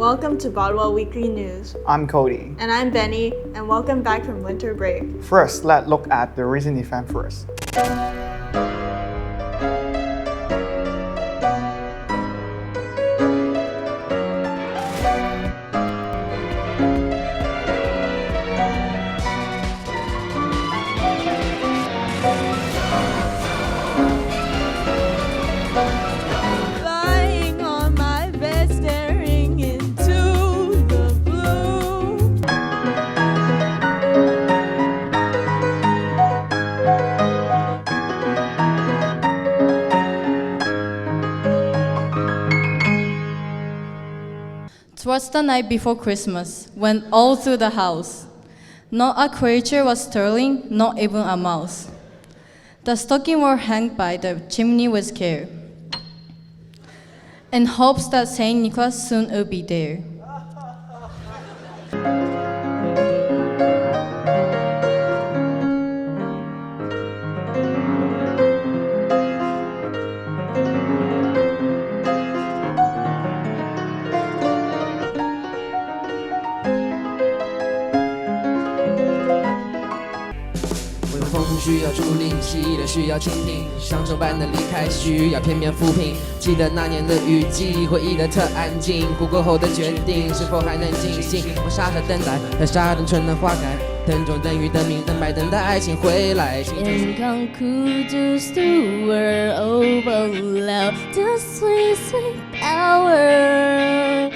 welcome to Bodwell Weekly News. I'm Cody. And I'm Benny, and welcome back from winter break. First, let's look at the recent event first. Twas the night before Christmas, when all through the house, not a creature was stirring, not even a mouse. The stockings were hung by the chimney with care, in hopes that Saint Nicholas soon would be there.微风需要竹林，喜乐需要倾听，享受般的离开需要片面抚平。记得那年的雨季，回忆的特安静，哭过后的决定是否还能进行？我傻傻等待，在沙等春的花开，等钟等雨等命等白等待爱情回来。In conclusions the world overloud the sweet sweet hour.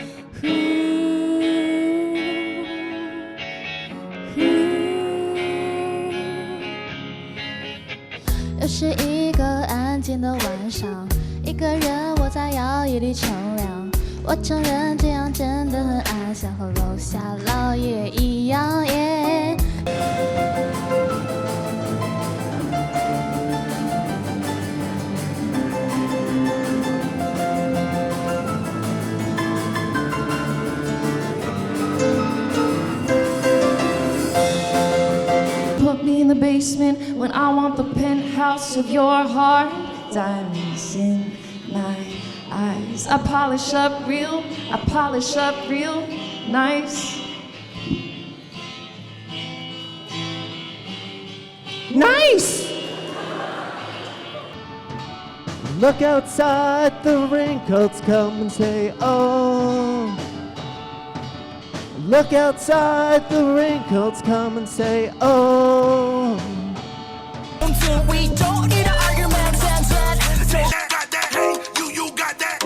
又是一个安静的晚上，一个人窝在摇椅里乘凉。我承认这样真的很安详，和楼下老爷一样耶。Put me in the basement when I want the penthouse of your heart. Diamonds in my eyes. I polish up real nice. Nice! Look outside, the raincoats come and say, oh. Look outside, the raincoats come and say, oh. Until we don't need an argument, say that, got that, hey, you got that,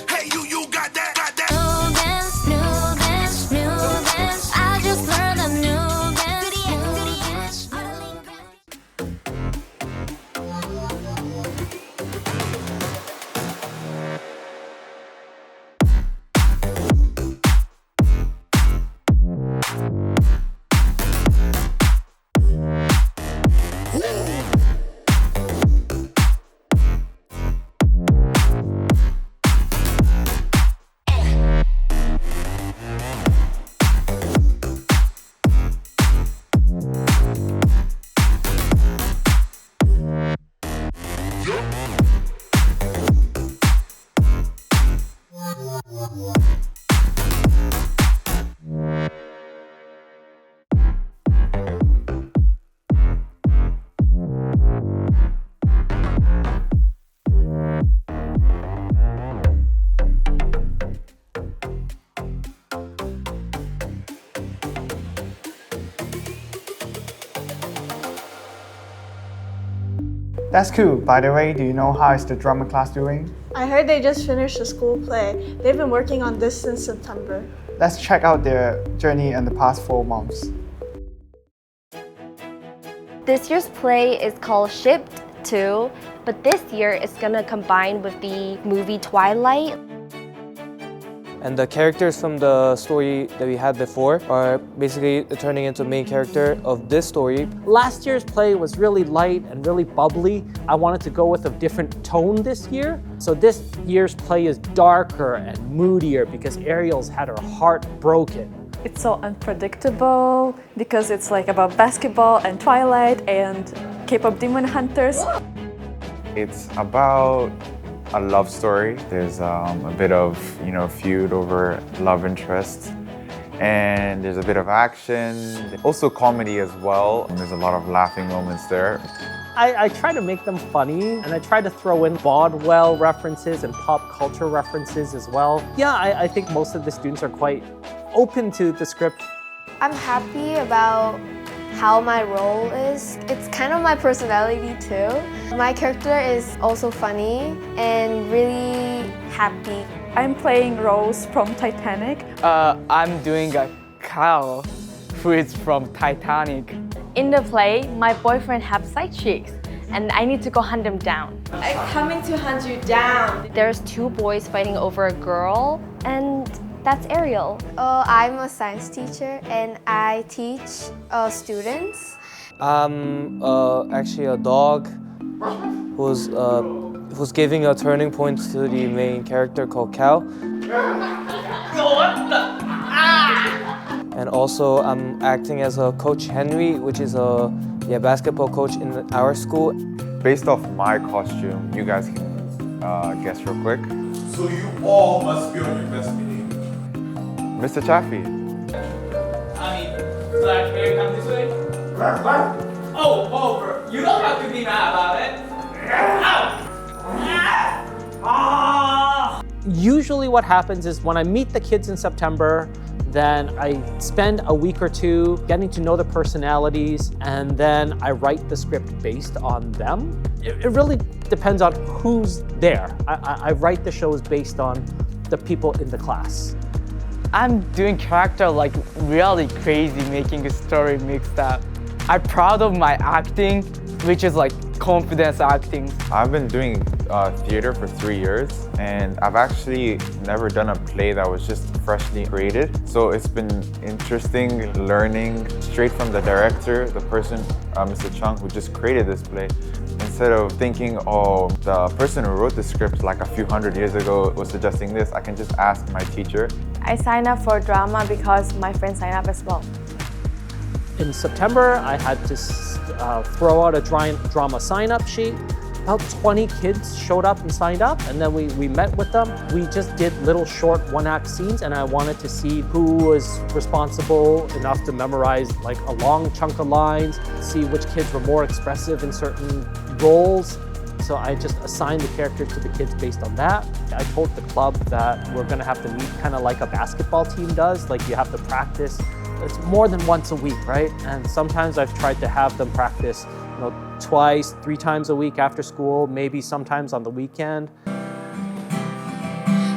hey, you got that, got that. New dance, I just learned a new dance. That's cool. By the way, do you know how is the drama class doing? I heard they just finished a school play. They've been working on this since September. Let's check out their journey in the past 4 months. This year's play is called Shipped 2, but this year it's gonna combine with the movie Twilight. And the characters from the story that we had before are basically turning into the main character of this story. Last year's play was really light and really bubbly. I wanted to go with a different tone this year. So this year's play is darker and moodier because Ariel's had her heart broken. It's so unpredictable because it's like about basketball and Twilight and K-pop demon hunters. It's about a love story. There's a bit of, feud over love interest. And there's a bit of action. Also comedy as well. There's a lot of laughing moments there. I try to make them funny, and I try to throw in Bodwell references and pop culture references as well. Yeah, I think most of the students are quite open to the script. I'm happy about how my role is. It's kind of my personality too. My character is also funny and really happy. I'm playing Rose from Titanic. I'm doing a Kyle, who is from Titanic. In the play, my boyfriend has side chicks, and I need to go hunt them down. I'm coming to hunt you down. There's two boys fighting over a girl, and that's Ariel. I'm a science teacher, and I teach students. I'm actually a dog who's giving a turning point to the main character called Cal. And also I'm acting as a Coach Henry, which is a basketball coach in our school. Based off my costume, you guys can guess real quick. So you all must be on your best behavior. Mr. Chaffee. I mean, Black hair come this way? Oh, bro, you don't have to be mad about it. Usually what happens is when I meet the kids in September, then I spend a week or two getting to know their personalities, and then I write the script based on them. It really depends on who's there. I write the shows based on the people in the class. I'm doing character like really crazy, making a story mixed up. I'm proud of my acting, which is like confidence acting. I've been doing theater for 3 years, and I've actually never done a play that was just freshly created. So it's been interesting learning straight from the director, the person, Mr. Chung, who just created this play. Instead of thinking, oh, the person who wrote the script like a few hundred years ago was suggesting this, I can just ask my teacher. I signed up for drama because my friends signed up as well. In September, I had to throw out a drama sign-up sheet. About 20 kids showed up and signed up, and then we met with them. We just did little short one-act scenes, and I wanted to see who was responsible enough to memorize like a long chunk of lines, see which kids were more expressive in certain roles. So I just assigned the character to the kids based on that. I told the club that we're gonna have to meet kind of like a basketball team does, like you have to practice. It's more than once a week, right? And sometimes I've tried to have them practice, twice, 3 times a week after school, maybe sometimes on the weekend.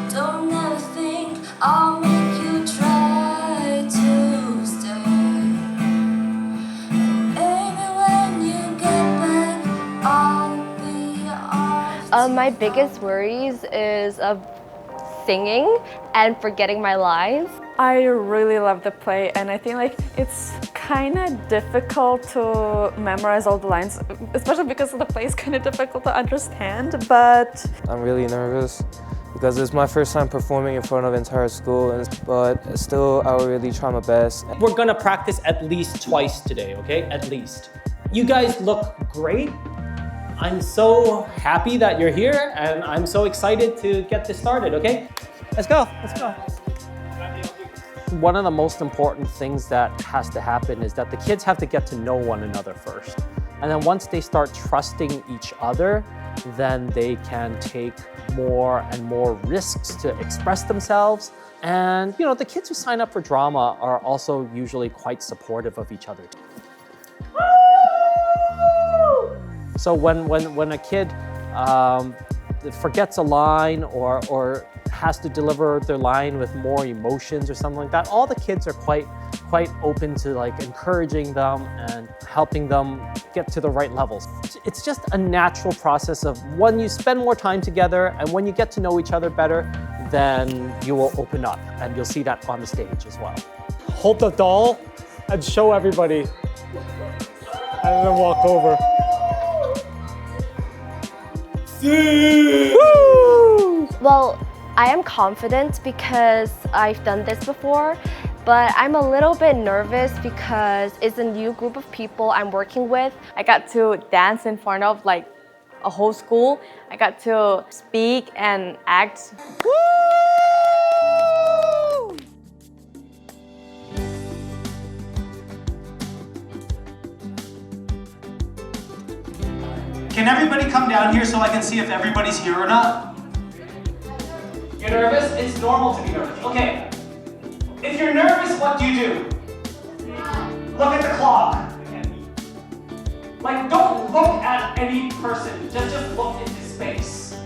Don't ever think I'll make you try to stay. Maybe when you get back, I'll be off. My biggest worries is of singing and forgetting my lines. I really love the play, and I think it's kind of difficult to memorize all the lines, especially because the play is kind of difficult to understand, but... I'm really nervous because it's my first time performing in front of entire school, but still I will really try my best. We're gonna practice at least twice today, okay? At least. You guys look great. I'm so happy that you're here, and I'm so excited to get this started, okay? Let's go, let's go. One of the most important things that has to happen is that the kids have to get to know one another first. And then once they start trusting each other, then they can take more and more risks to express themselves. And the kids who sign up for drama are also usually quite supportive of each other. So when a kid forgets a line or has to deliver their line with more emotions or something like that, all the kids are quite open to encouraging them and helping them get to the right levels. It's just a natural process of when you spend more time together and when you get to know each other better, then you will open up, and you'll see that on the stage as well. Hold the doll and show everybody, and then walk over. Well, I am confident because I've done this before, but I'm a little bit nervous because it's a new group of people I'm working with. I got to dance in front of a whole school. I got to speak and act. Can everybody come down here so I can see if everybody's here or not? You're nervous? It's normal to be nervous. Okay. If you're nervous, what do you do? Look at the clock. Like, don't look at any person. Just look into space.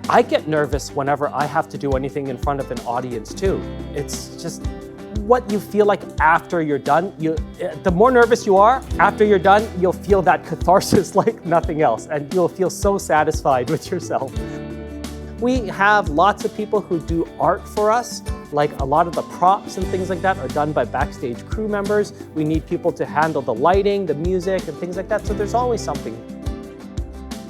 I get nervous whenever I have to do anything in front of an audience too. It's just what you feel like after you're done. The more nervous you are, after you're done, you'll feel that catharsis like nothing else, and you'll feel so satisfied with yourself. We have lots of people who do art for us, like a lot of the props and things like that are done by backstage crew members. We need people to handle the lighting, the music, and things like that, so there's always something.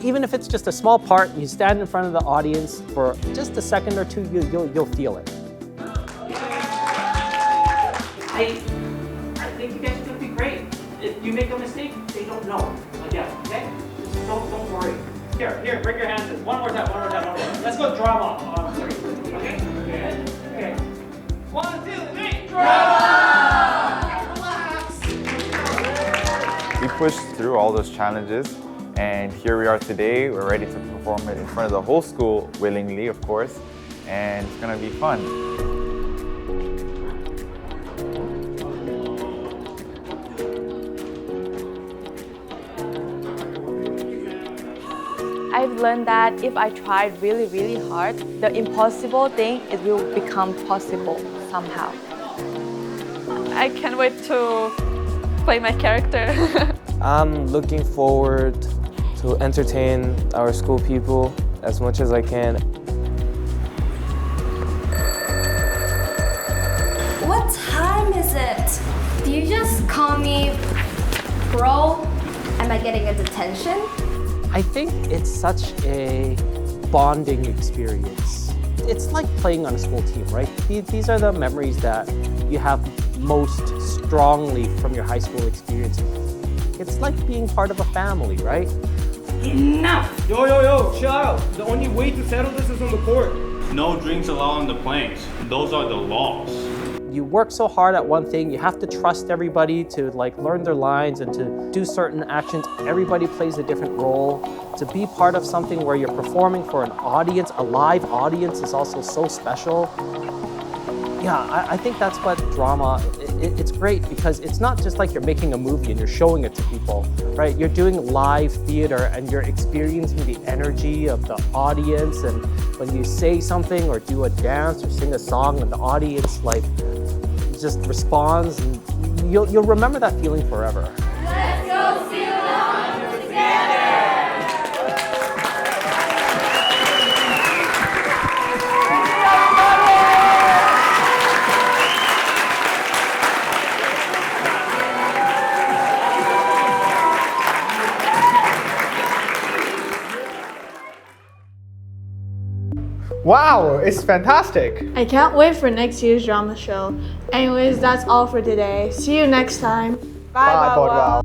Even if it's just a small part, you stand in front of the audience for just a second or two, you'll feel it. I think you guys are going to be great. If you make a mistake, they don't know. Again, okay? Just don't worry. Here, break your hands in. One more time. Let's go drama on 3. Okay? Good. Okay. 1, 2, 3. Drama! Relax! We pushed through all those challenges, and here we are today. We're ready to perform it in front of the whole school, willingly, of course, and it's going to be fun. I've learned that if I try really, really hard, the impossible thing, it will become possible somehow. I can't wait to play my character. I'm looking forward to entertain our school people as much as I can. What time is it? Do you just call me pro? Am I getting a detention? I think it's such a bonding experience. It's like playing on a school team, right? These are the memories that you have most strongly from your high school experience. It's like being part of a family, right? Enough! Yo, chill out. The only way to settle this is on the court. No drinks allowed on the planes. Those are the laws. You work so hard at one thing, you have to trust everybody to learn their lines and to do certain actions. Everybody plays a different role. To be part of something where you're performing for an audience, a live audience, is also so special. Yeah, I think that's what drama, it's great because it's not just like you're making a movie and you're showing it to people, right? You're doing live theater and you're experiencing the energy of the audience, and when you say something or do a dance or sing a song and the audience just responds, and you'll remember that feeling forever. Let's go see the honor together! Wow, it's fantastic. I can't wait for next year's drama show. Anyways, that's all for today. See you next time. Bye, Bodwell.